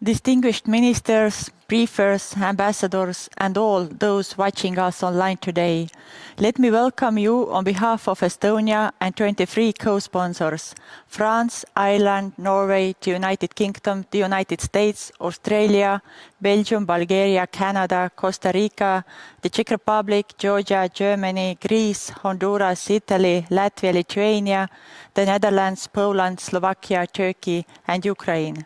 Distinguished ministers, briefers, ambassadors, and all those watching us online today, let me welcome you on behalf of Estonia and 23 co-sponsors, France, Ireland, Norway, the United Kingdom, the United States, Australia, Belgium, Bulgaria, Canada, Costa Rica, the Czech Republic, Georgia, Germany, Greece, Honduras, Italy, Latvia, Lithuania, the Netherlands, Poland, Slovakia, Turkey, and Ukraine.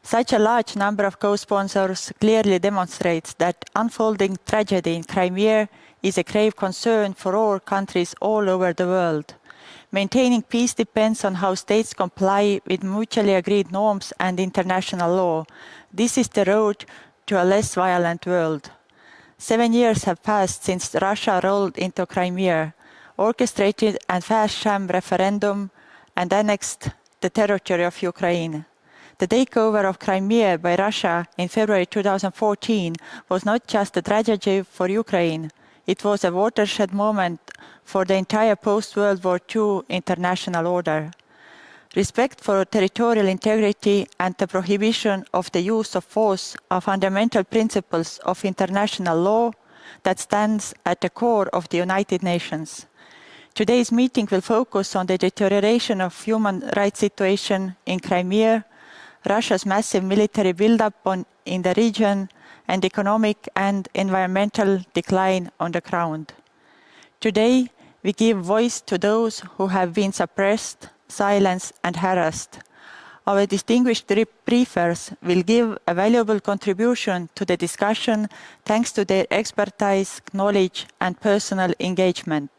Such a large number of co-sponsors clearly demonstrates that unfolding tragedy in Crimea is a grave concern for all countries all over the world. Maintaining peace depends on how states comply with mutually agreed norms and international law. This is the road to a less violent world. 7 years have passed since Russia rolled into Crimea, orchestrated a fast sham referendum, and annexed the territory of Ukraine. The takeover of Crimea by Russia in February 2014 was not just a tragedy for Ukraine, it was a watershed moment for the entire post-World War II international order. Respect for territorial integrity and the prohibition of the use of force are fundamental principles of international law that stands at the core of the United Nations. Today's meeting will focus on the deterioration of human rights situation in Crimea, Russia's massive military buildup in the region, and economic and environmental decline on the ground. Today, we give voice to those who have been suppressed, silenced, and harassed. Our distinguished briefers will give a valuable contribution to the discussion thanks to their expertise, knowledge, and personal engagement.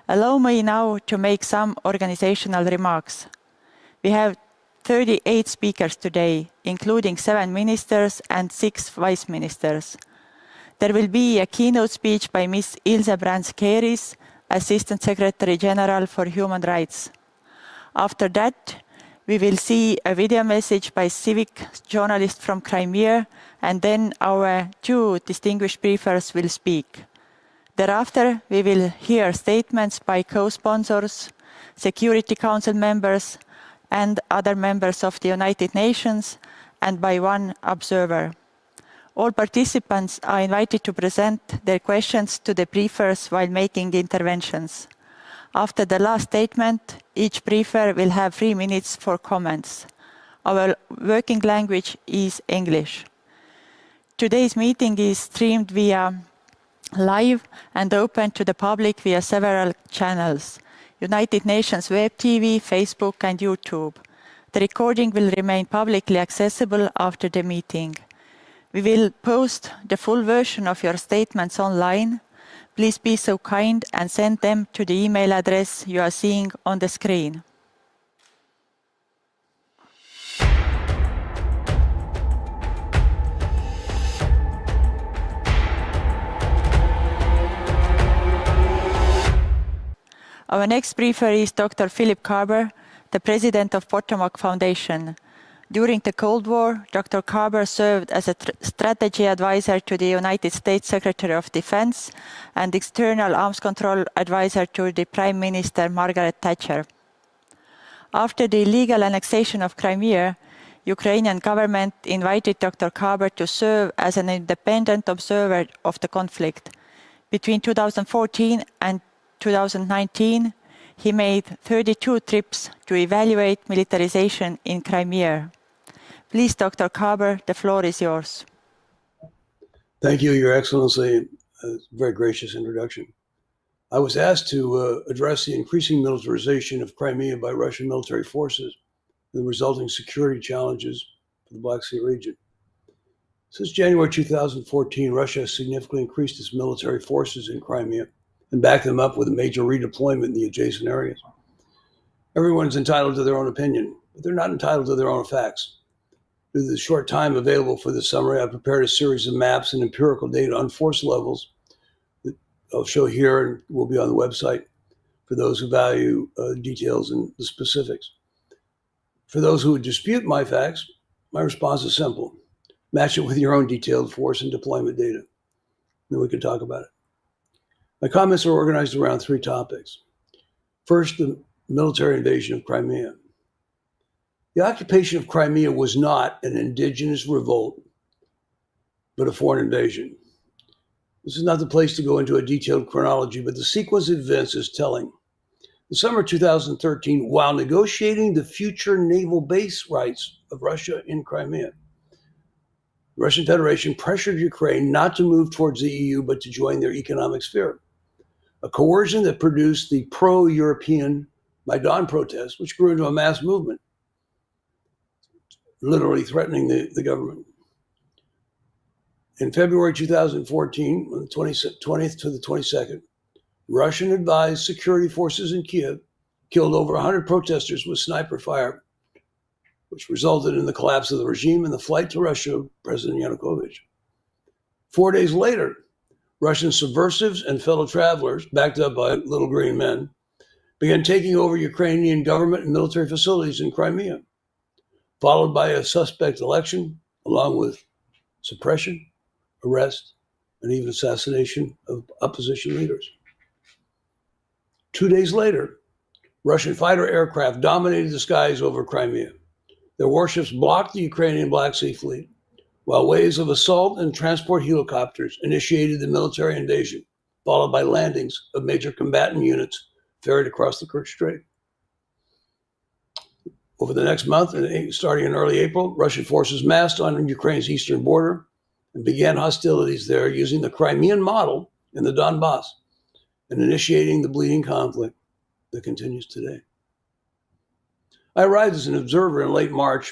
Allow me now to make some organizational remarks. We have 38 speakers today, including 7 ministers and 6 vice ministers. There will be a keynote speech by Ms. Ilse Brands-Keris, Assistant Secretary General for Human Rights. After that, we will see a video message by civic journalists from Crimea, and then our 2 distinguished briefers will speak. Thereafter, we will hear statements by co-sponsors, Security Council members, and other members of the United Nations, and by 1 observer. All participants are invited to present their questions to the briefers while making the interventions. After the last statement, each briefer will have 3 minutes for comments. Our working language is English. Today's meeting is streamed via live and open to the public via several channels: United Nations Web TV, Facebook, and YouTube. The recording will remain publicly accessible after the meeting. We will post the full version of your statements online. Please be so kind and send them to the email address you are seeing on the screen. Our next briefer is Dr. Phillip Karber, the president of Potomac Foundation. During the Cold War, Dr. Karber served as a strategy advisor to the United States Secretary of Defense and external arms control advisor to the Prime Minister Margaret Thatcher. After the illegal annexation of Crimea, Ukrainian government invited Dr. Karber to serve as an independent observer of the conflict. Between 2014 and 2019, he made 32 trips to evaluate militarization in Crimea. Please, Dr. Karber, the floor is yours. Thank you, Your Excellency. Very gracious introduction. I was asked to address the increasing militarization of Crimea by Russian military forces and the resulting security challenges for the Black Sea region. Since January 2014, Russia has significantly increased its military forces in Crimea and back them up with a major redeployment in the adjacent areas. Everyone's entitled to their own opinion, but they're not entitled to their own facts. Due to the short time available for this summary, I've prepared a series of maps and empirical data on force levels that I'll show here and will be on the website for those who value details and the specifics. For those who would dispute my facts, my response is simple. Match it with your own detailed force and deployment data. Then we can talk about it. My comments are organized around 3 topics. First, the military invasion of Crimea. The occupation of Crimea was not an indigenous revolt, but a foreign invasion. This is not the place to go into a detailed chronology, but the sequence of events is telling. In summer 2013, while negotiating the future naval base rights of Russia in Crimea, the Russian Federation pressured Ukraine not to move towards the EU, but to join their economic sphere. A coercion that produced the pro-European Maidan protests, which grew into a mass movement, literally threatening the government. In February 2014, on the 20th to the 22nd, Russian advised security forces in Kiev killed over 100 protesters with sniper fire, which resulted in the collapse of the regime and the flight to Russia of President Yanukovych. 4 days later, Russian subversives and fellow travelers, backed up by little green men, began taking over Ukrainian government and military facilities in Crimea, followed by a suspect election, along with suppression, arrest, and even assassination of opposition leaders. 2 days later, Russian fighter aircraft dominated the skies over Crimea. Their warships blocked the Ukrainian Black Sea Fleet, while waves of assault and transport helicopters initiated the military invasion, followed by landings of major combatant units ferried across the Kerch Strait. Over the next month, starting in early April, Russian forces massed on Ukraine's eastern border and began hostilities there using the Crimean model in the Donbass and initiating the bleeding conflict that continues today. I arrived as an observer in late March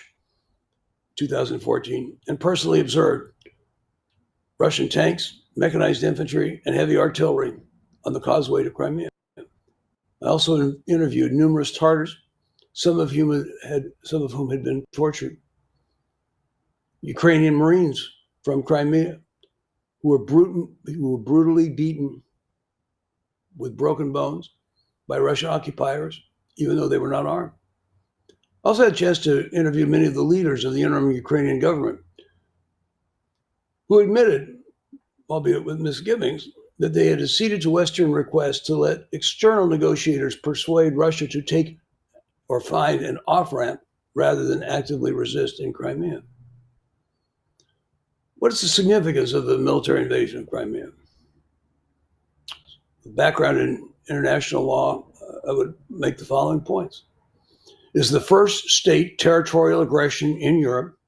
2014 and personally observed Russian tanks, mechanized infantry, and heavy artillery on the causeway to Crimea. I also interviewed numerous Tatars, some of whom had been tortured. Ukrainian Marines from Crimea who were brutally beaten with broken bones by Russian occupiers, even though they were not armed. I also had a chance to interview many of the leaders of the interim Ukrainian government who admitted, albeit with misgivings, that they had acceded to Western requests to let external negotiators persuade Russia to take or find an off-ramp rather than actively resist in Crimea. What is the significance of the military invasion of Crimea? The background in international law, I would make the following points. It is the first state territorial aggression in Europe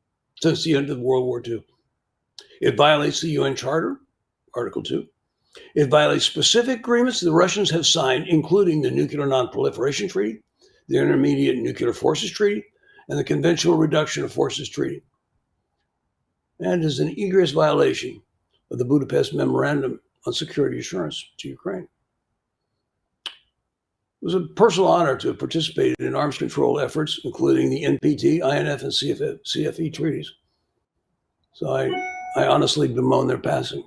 since the end of World War II. It violates the UN Charter, Article 2. It violates specific agreements the Russians have signed, including the Nuclear Non-Proliferation Treaty, the Intermediate Nuclear Forces Treaty, and the Conventional Reduction of Forces Treaty. And is an egregious violation of the Budapest Memorandum on Security Assurance to Ukraine. It was a personal honor to have participated in arms control efforts, including the NPT, INF, and CFE treaties. So I honestly bemoan their passing.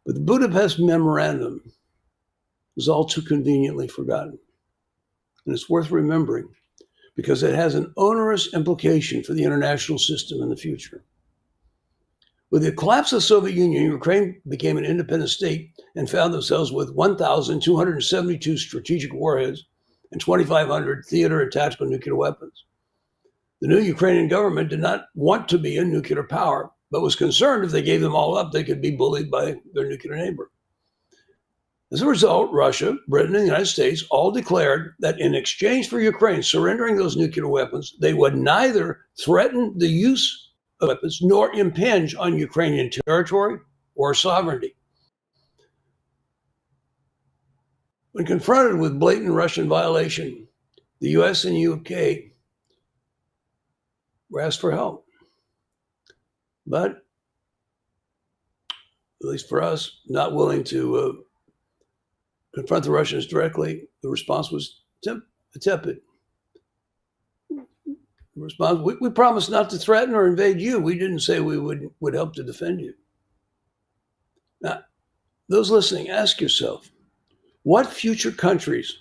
But the Budapest Memorandum is all too conveniently forgotten. And it's worth remembering because it has an onerous implication for the international system in the future. With the collapse of the Soviet Union, Ukraine became an independent state and found themselves with 1,272 strategic warheads and 2,500 theater and tactical nuclear weapons. The new Ukrainian government did not want to be a nuclear power, but was concerned if they gave them all up, they could be bullied by their nuclear neighbor. As a result, Russia, Britain, and the United States all declared that in exchange for Ukraine surrendering those nuclear weapons, they would neither threaten the use of weapons nor impinge on Ukrainian territory or sovereignty. When confronted with blatant Russian violation, the US and UK were asked for help. But, at least for us, not willing to confront the Russians directly, the response was tepid. The response, we promised not to threaten or invade you. We didn't say we would help to defend you. Now, those listening, ask yourself, what future countries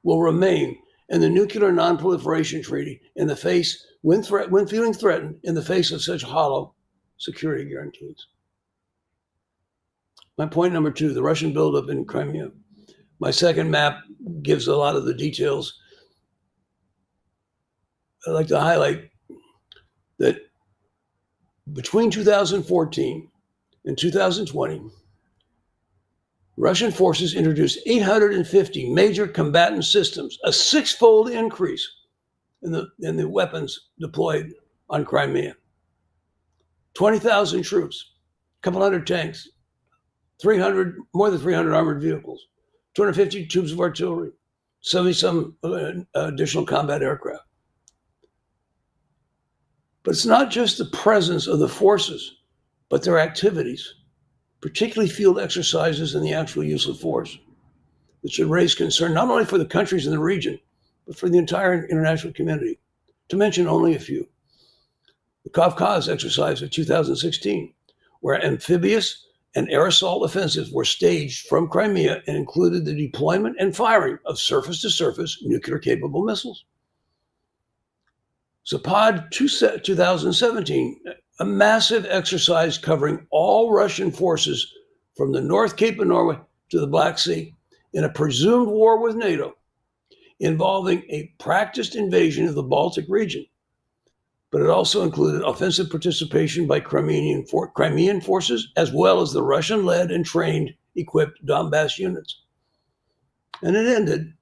will remain in the Nuclear Non-Proliferation Treaty in the face, when feeling threatened, in the face of such hollow security guarantees? My point number 2, the Russian buildup in Crimea. My second map gives a lot of the details. I'd like to highlight that between 2014 and 2020, Russian forces introduced 850 major combatant systems, a six-fold increase in the weapons deployed on Crimea. 20,000 troops, a couple hundred tanks, more than 300 armored vehicles, 250 tubes of artillery, 70-some additional combat aircraft. But it's not just the presence of the forces, but their activities, particularly field exercises and the actual use of force, that should raise concern not only for the countries in the region, but for the entire international community, to mention only a few. The Kavkaz exercise of 2016, where amphibious and air assault offensives were staged from Crimea and included the deployment and firing of surface-to-surface nuclear-capable missiles. Zapad 2017, a massive exercise covering all Russian forces from the North Cape of Norway to the Black Sea in a presumed war with NATO, involving a practiced invasion of the Baltic region. But it also included offensive participation by Crimean forces, as well as the Russian-led and trained, equipped Donbass units. And it ended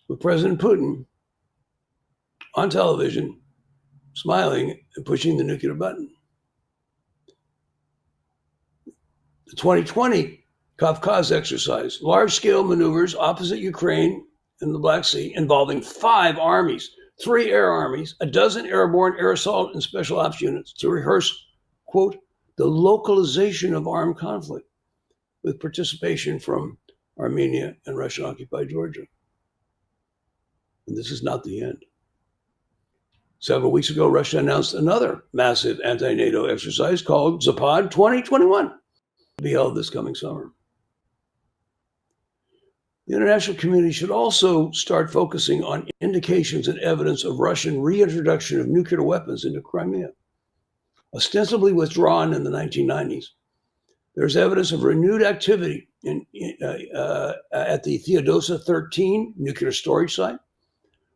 with President Putin on television, smiling and pushing the nuclear button. The 2020 Kavkaz exercise, large-scale maneuvers opposite Ukraine in the Black Sea, involving 5 armies, 3 air armies, a dozen airborne air assault and special ops units to rehearse, quote, the localization of armed conflict, with participation from Armenia and Russian-occupied Georgia. And this is not the end. Several weeks ago, Russia announced another massive anti-NATO exercise called Zapad 2021 to be held this coming summer. The international community should also start focusing on indications and evidence of Russian reintroduction of nuclear weapons into Crimea. Ostensibly withdrawn in the 1990s, there's evidence of renewed activity at the Theodosia 13 nuclear storage site.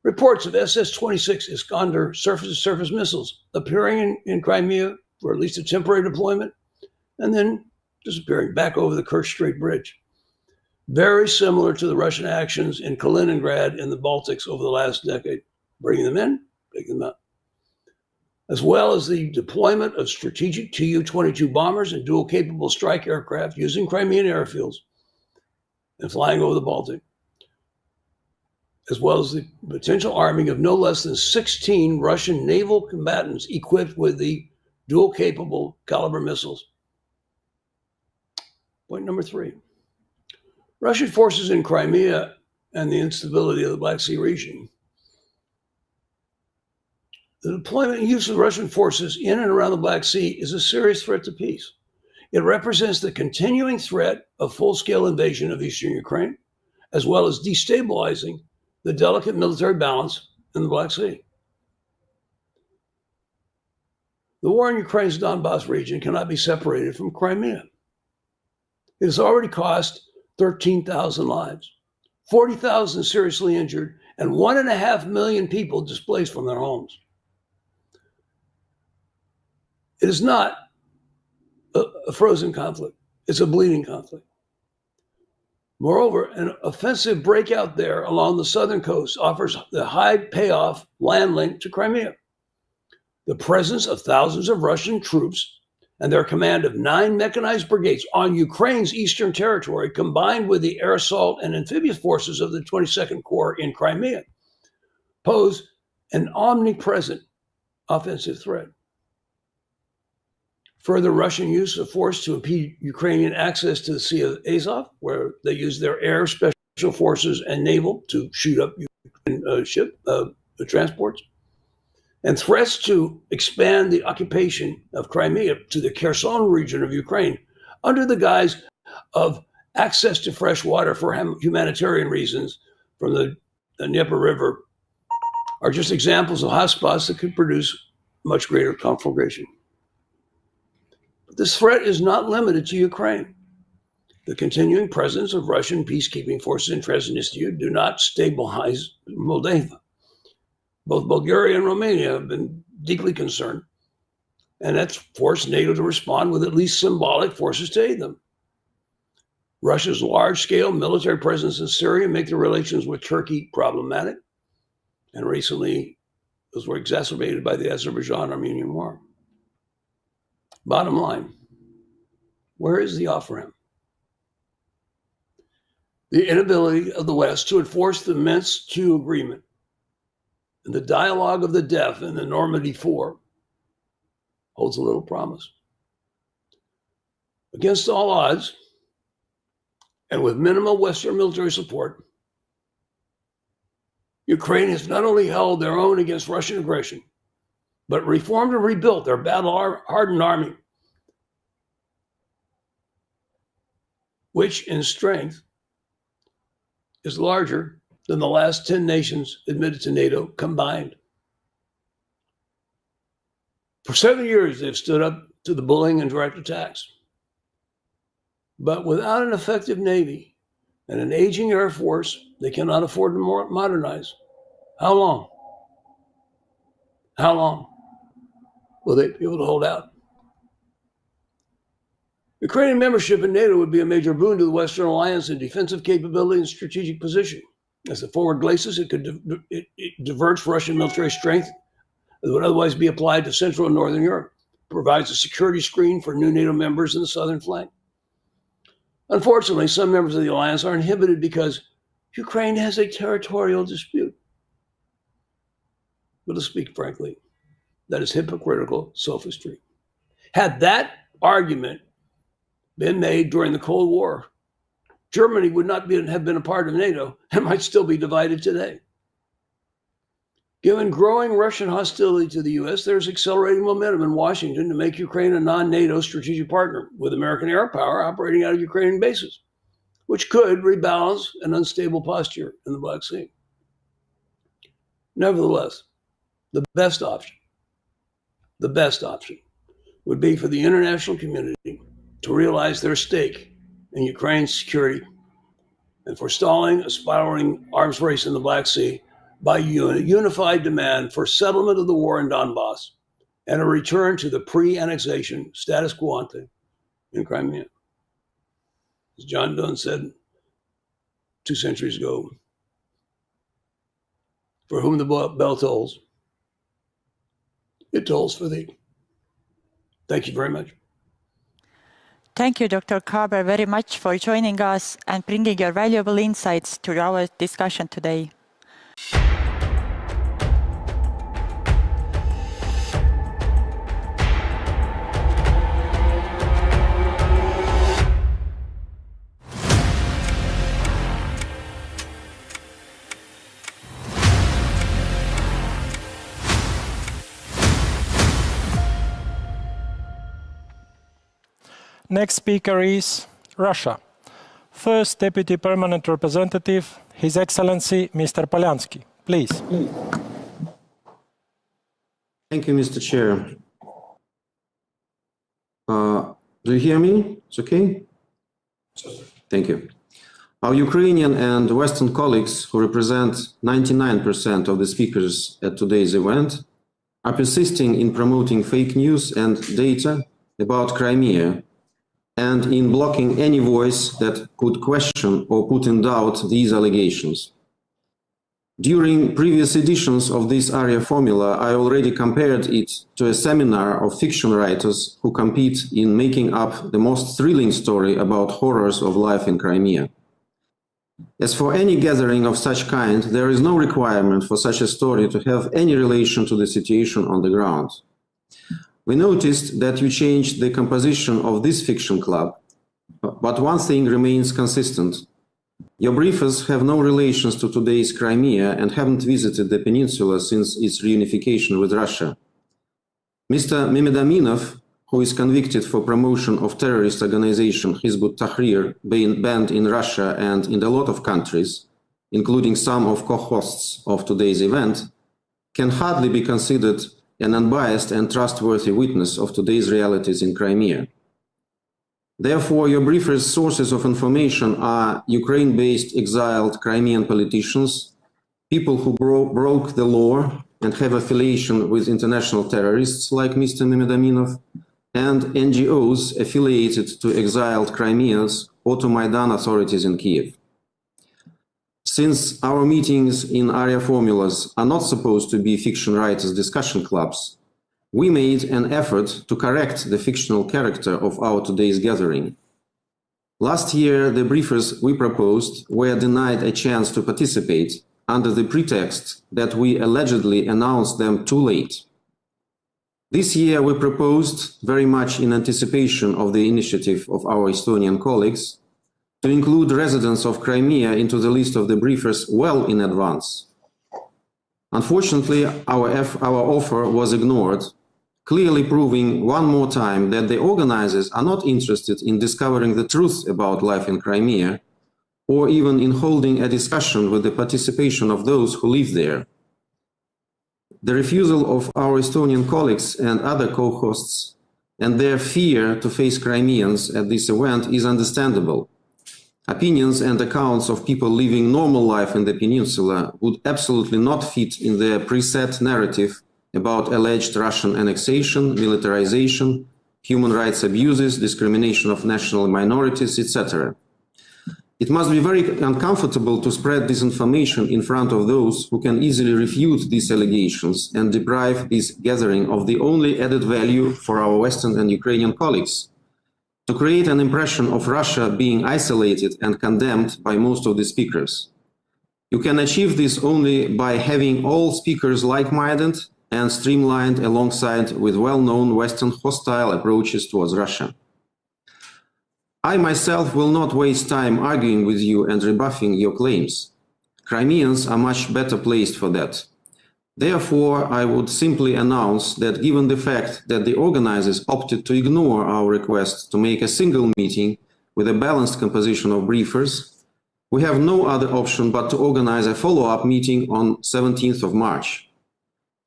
Reports of SS-26 Iskander surface-to-surface missiles appearing in Crimea for at least a temporary deployment and then disappearing back over the Kerch Strait Bridge. Very similar to the Russian actions in Kaliningrad and the Baltics over the last decade, bringing them in, taking them out. As well as the deployment of strategic Tu-22 bombers and dual-capable strike aircraft using Crimean airfields and flying over the Baltic, as well as the potential arming of no less than 16 Russian naval combatants equipped with the dual-capable Kalibr missiles. Point number 3. Russian forces in Crimea and the instability of the Black Sea region. The deployment and use of Russian forces in and around the Black Sea is a serious threat to peace. It represents the continuing threat of full-scale invasion of eastern Ukraine, as well as destabilizing the delicate military balance in the Black Sea. The war in Ukraine's Donbass region cannot be separated from Crimea. It has already cost 13,000 lives, 40,000 seriously injured, and 1.5 million people displaced from their homes. It is not a frozen conflict. It's a bleeding conflict. Moreover, an offensive breakout there along the southern coast offers the high payoff land link to Crimea. The presence of thousands of Russian troops and their command of 9 mechanized brigades on Ukraine's eastern territory, combined with the air assault and amphibious forces of the 22nd Corps in Crimea, pose an omnipresent offensive threat. Further Russian use of force to impede Ukrainian access to the Sea of Azov, where they use their air special forces and naval to shoot up Ukrainian ship transports, and threats to expand the occupation of Crimea to the Kherson region of Ukraine under the guise of access to fresh water for humanitarian reasons from the Dnieper River are just examples of hotspots that could produce much greater conflagration. But this threat is not limited to Ukraine. The continuing presence of Russian peacekeeping forces in Transnistria do not stabilize Moldova. Both Bulgaria and Romania have been deeply concerned, and that's forced NATO to respond with at least symbolic forces to aid them. Russia's large-scale military presence in Syria make the relations with Turkey problematic, and recently those were exacerbated by the Azerbaijan-Armenian war. Bottom line, where is the off-ramp? The inability of the West to enforce the Minsk II agreement and the dialogue of the deaf in the Normandy IV holds a little promise. Against all odds, and with minimal Western military support, Ukraine has not only held their own against Russian aggression, but reformed and rebuilt their battle-hardened army, which in strength is larger than the last 10 nations admitted to NATO combined. For 7 years, they've stood up to the bullying and direct attacks. But without an effective Navy and an aging Air Force, they cannot afford to modernize. How long? How long will they be able to hold out? Ukrainian membership in NATO would be a major boon to the Western alliance in defensive capability and strategic position. As the forward glacis, it diverts Russian military strength that would otherwise be applied to Central and Northern Europe, provides a security screen for new NATO members in the southern flank. Unfortunately, some members of the alliance are inhibited because Ukraine has a territorial dispute. But to speak frankly, that is hypocritical sophistry. Had that argument been made during the Cold War, Germany would not have been a part of NATO and might still be divided today. Given growing Russian hostility to the U.S., there's accelerating momentum in Washington to make Ukraine a non-NATO strategic partner with American air power operating out of Ukrainian bases, which could rebalance an unstable posture in the Black Sea. Nevertheless, the best option would be for the international community to realize their stake in Ukraine's security and forestalling a spiraling arms race in the Black Sea by a unified demand for settlement of the war in Donbass and a return to the pre-annexation status quo ante in Crimea. As John Donne said 2 centuries ago, for whom the bell tolls, it tolls for thee. Thank you very much. Thank you, Dr. Karber, very much for joining us and bringing your valuable insights to our discussion today. Next speaker is Russia. First Deputy Permanent Representative, His Excellency Mr. Polyansky. Please. Thank you, Mr. Chair. Do you hear me? It's okay? Thank you. Our Ukrainian and Western colleagues, who represent 99% of the speakers at today's event, are persisting in promoting fake news and data about Crimea and in blocking any voice that could question or put in doubt these allegations. During previous editions of this Arria formula, I already compared it to a seminar of fiction writers who compete in making up the most thrilling story about horrors of life in Crimea. As for any gathering of such kind, there is no requirement for such a story to have any relation to the situation on the ground. We noticed that you changed the composition of this fiction club, but one thing remains consistent. Your briefers have no relations to today's Crimea and haven't visited the peninsula since its reunification with Russia. Mr. Mehmed Aminov, who is convicted for promotion of terrorist organization Hizb ut-Tahrir, being banned in Russia and in a lot of countries, including some of co-hosts of today's event, can hardly be considered an unbiased and trustworthy witness of today's realities in Crimea. Therefore, your briefers' sources of information are Ukraine-based exiled Crimean politicians, people who broke the law and have affiliation with international terrorists like Mr. Mehmetaminov, and NGOs affiliated to exiled Crimea's Auto-Maidan authorities in Kiev. Since our meetings in Arria formulas are not supposed to be fiction writers' discussion clubs, we made an effort to correct the fictional character of our today's gathering. Last year, the briefers we proposed were denied a chance to participate under the pretext that we allegedly announced them too late. This year, we proposed, very much in anticipation of the initiative of our Estonian colleagues, to include residents of Crimea into the list of the briefers well in advance. Unfortunately, our offer was ignored, clearly proving one more time that the organizers are not interested in discovering the truth about life in Crimea, or even in holding a discussion with the participation of those who live there. The refusal of our Estonian colleagues and other co-hosts and their fear to face Crimeans at this event is understandable. Opinions and accounts of people living normal life in the peninsula would absolutely not fit in their preset narrative about alleged Russian annexation, militarization, human rights abuses, discrimination of national minorities, etc. It must be very uncomfortable to spread disinformation in front of those who can easily refute these allegations and deprive this gathering of the only added value for our Western and Ukrainian colleagues, to create an impression of Russia being isolated and condemned by most of the speakers. You can achieve this only by having all speakers like-minded and streamlined alongside with well-known Western hostile approaches towards Russia. I myself will not waste time arguing with you and rebuffing your claims. Crimeans are much better placed for that. Therefore, I would simply announce that given the fact that the organizers opted to ignore our request to make a single meeting with a balanced composition of briefers, we have no other option but to organize a follow-up meeting on 17th of March.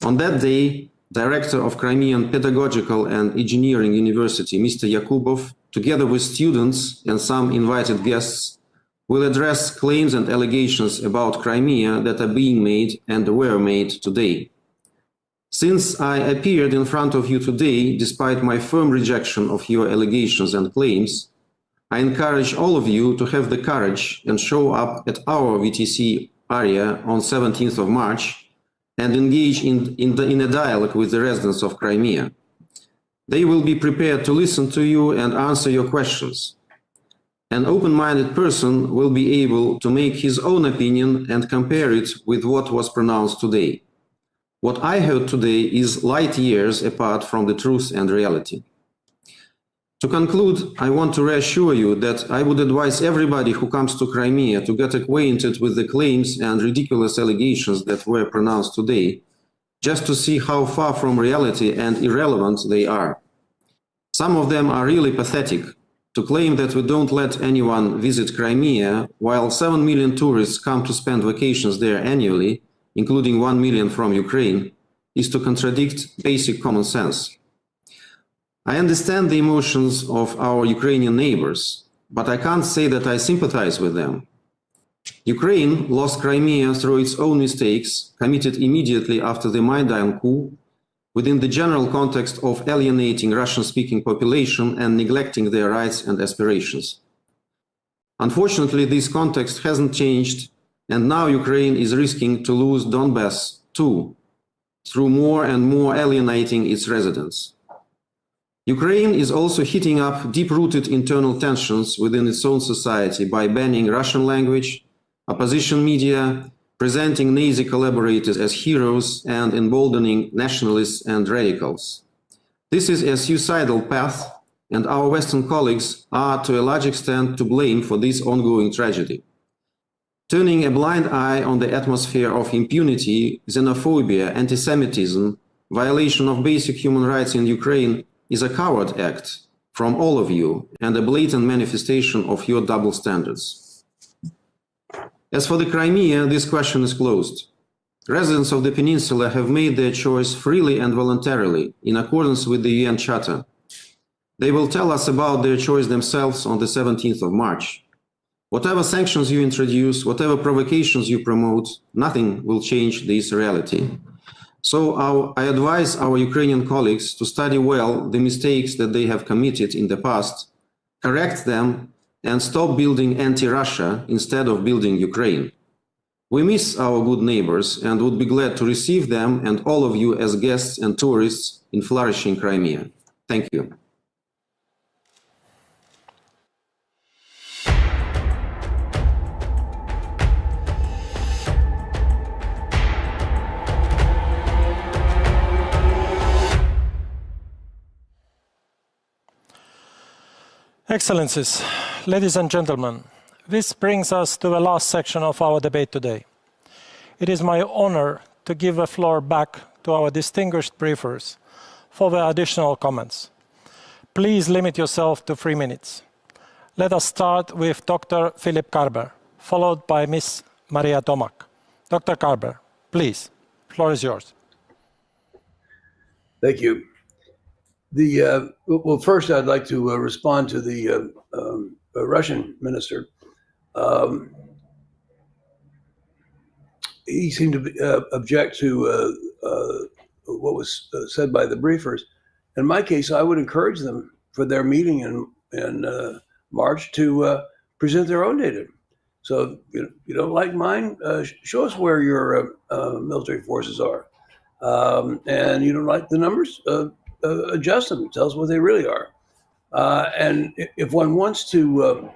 On that day, Director of Crimean Pedagogical and Engineering University, Mr. Yakubov, together with students and some invited guests, will address claims and allegations about Crimea that are being made and were made today. Since I appeared in front of you today, despite my firm rejection of your allegations and claims, I encourage all of you to have the courage and show up at our VTC Arria on 17th of March and engage in a dialogue with the residents of Crimea. They will be prepared to listen to you and answer your questions. An open-minded person will be able to make his own opinion and compare it with what was pronounced today. What I heard today is light years apart from the truth and reality. To conclude, I want to reassure you that I would advise everybody who comes to Crimea to get acquainted with the claims and ridiculous allegations that were pronounced today, just to see how far from reality and irrelevant they are. Some of them are really pathetic. To claim that we don't let anyone visit Crimea, while 7 million tourists come to spend vacations there annually, including 1 million from Ukraine, is to contradict basic common sense. I understand the emotions of our Ukrainian neighbors, but I can't say that I sympathize with them. Ukraine lost Crimea through its own mistakes, committed immediately after the Maidan coup, within the general context of alienating Russian-speaking population and neglecting their rights and aspirations. Unfortunately, this context hasn't changed, and now Ukraine is risking to lose Donbass too, through more and more alienating its residents. Ukraine is also heating up deep-rooted internal tensions within its own society by banning Russian language, opposition media, presenting Nazi collaborators as heroes, and emboldening nationalists and radicals. This is a suicidal path, and our Western colleagues are to a large extent to blame for this ongoing tragedy. Turning a blind eye on the atmosphere of impunity, xenophobia, anti-Semitism, violation of basic human rights in Ukraine is a coward act from all of you and a blatant manifestation of your double standards. As for the Crimea, this question is closed. Residents of the peninsula have made their choice freely and voluntarily in accordance with the UN Charter. They will tell us about their choice themselves on the 17th of March. Whatever sanctions you introduce, whatever provocations you promote, nothing will change this reality. So I advise our Ukrainian colleagues to study well the mistakes that they have committed in the past, correct them, and stop building anti-Russia instead of building Ukraine. We miss our good neighbors and would be glad to receive them and all of you as guests and tourists in flourishing Crimea. Thank you. Excellencies, ladies and gentlemen, this brings us to the last section of our debate today. It is my honor to give the floor back to our distinguished briefers for their additional comments. Please limit yourself to 3 minutes. Let us start with Dr. Phillip Karber, followed by Ms. Maria Tomac. Dr. Karber, please, the floor is yours. Thank you. Well, first, I'd like to respond to the Russian minister. He seemed to object to what was said by the briefers. In my case, I would encourage them for their meeting in March to present their own data. So if you don't like mine, show us where your military forces are. And you don't like the numbers, adjust them, tell us what they really are. And if one wants to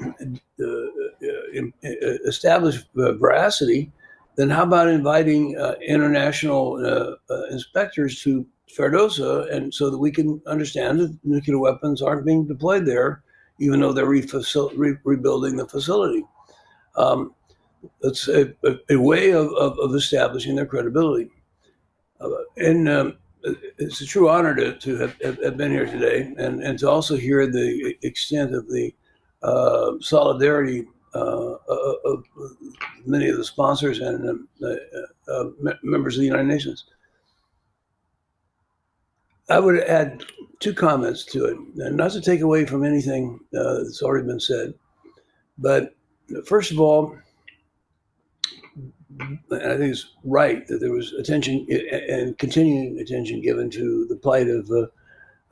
establish veracity, then how about inviting international inspectors to Feodosia, and so that we can understand that nuclear weapons aren't being deployed there, even though they're rebuilding the facility. It's a way of establishing their credibility. It's a true honor to have been here today, and to also hear the extent of the solidarity of many of the sponsors and members of the United Nations. I would add 2 comments to it, and not to take away from anything that's already been said, but first of all, I think it's right that there was attention and continuing attention given to the plight of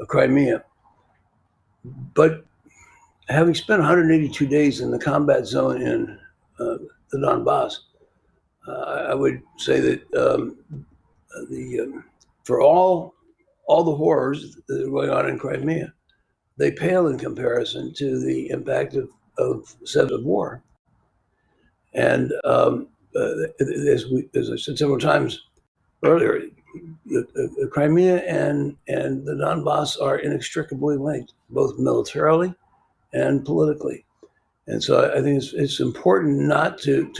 Crimea. But having spent 182 days in the combat zone in the Donbass, I would say that for all the horrors that are going on in Crimea, they pale in comparison to the impact of war. And as I said several times earlier, Crimea and the Donbass are inextricably linked, both militarily and politically. And so I think it's important not to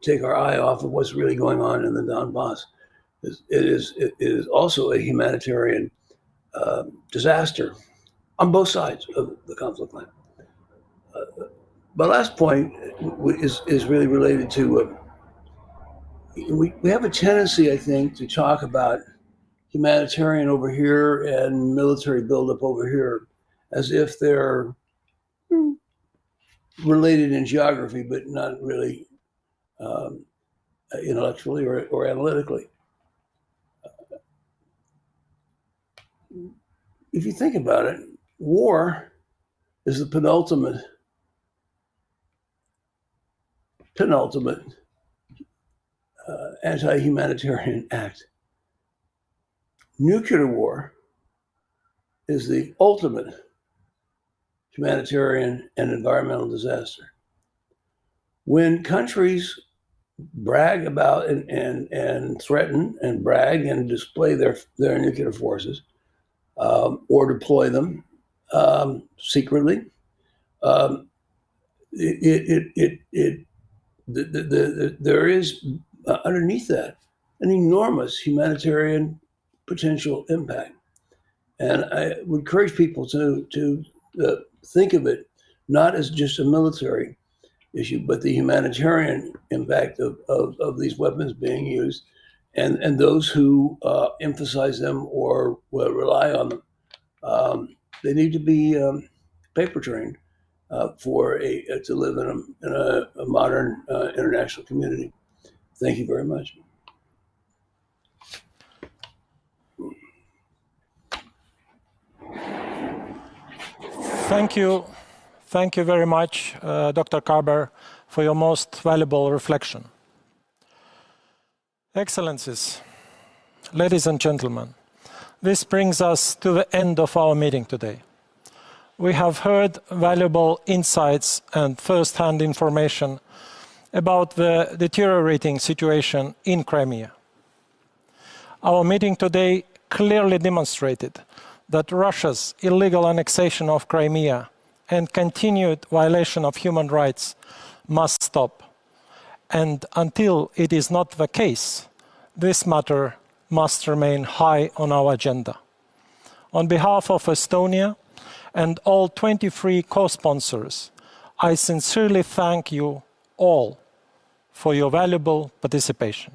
take our eye off of what's really going on in the Donbass. It is also a humanitarian disaster on both sides of the conflict line. My last point is really related to we have a tendency, I think, to talk about humanitarian over here and military buildup over here as if they're related in geography, but not really intellectually or analytically. If you think about it, war is the penultimate anti-humanitarian act. Nuclear war is the ultimate humanitarian and environmental disaster. When countries brag about and threaten and brag and display their nuclear forces, or deploy them secretly, there is underneath that an enormous humanitarian potential impact. And I would encourage people to think of it not as just a military issue, but the humanitarian impact of these weapons being used, and those who emphasize them or rely on them. They need to be paper trained to live in a modern international community. Thank you very much. Thank you. Thank you very much, Dr. Karber, for your most valuable reflection. Excellencies, ladies and gentlemen, this brings us to the end of our meeting today. We have heard valuable insights and first-hand information about the deteriorating situation in Crimea. Our meeting today clearly demonstrated that Russia's illegal annexation of Crimea and continued violation of human rights must stop. And until it is not the case, this matter must remain high on our agenda. On behalf of Estonia and all 23 co-sponsors, I sincerely thank you all for your valuable participation.